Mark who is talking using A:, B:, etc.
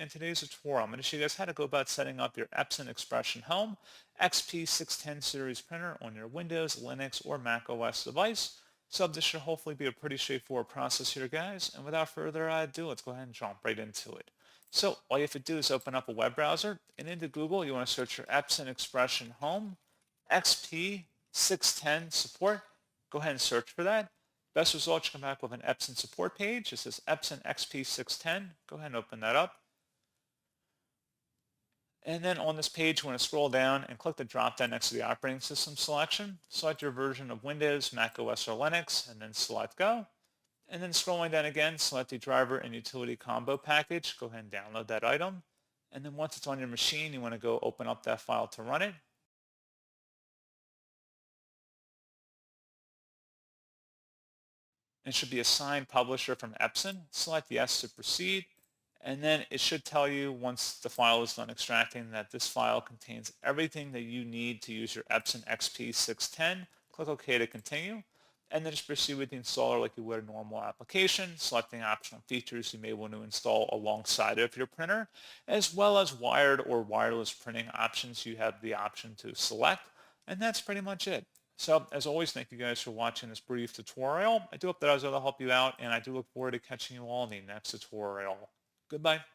A: In today's tutorial, I'm going to show you guys how to go about setting up your Epson Expression Home XP-610 series printer on your Windows, Linux, or Mac OS device. So this should hopefully be a pretty straightforward process here, guys. And without further ado, let's go ahead and jump right into it. So all you have to do is open up a web browser, and into Google, you want to search your Epson Expression Home XP-610 support. Go ahead and search for that. Best results come back with an Epson support page. It says Epson XP-610. Go ahead and open that up. And then on this page, you want to scroll down and click the drop down next to the operating system selection. Select your version of Windows, Mac OS, or Linux, and then select Go. And then scrolling down again, select the driver and utility combo package. Go ahead and download that item. And then once it's on your machine, you want to go open up that file to run it. It should be a signed publisher from Epson. Select Yes to proceed. And then it should tell you once the file is done extracting that this file contains everything that you need to use your Epson XP-610. Click OK to continue. And then just proceed with the installer like you would a normal application, selecting optional features you may want to install alongside of your printer, as well as wired or wireless printing options you have the option to select. And that's pretty much it. So as always, thank you guys for watching this brief tutorial. I do hope that I was able to help you out, and I do look forward to catching you all in the next tutorial. Goodbye.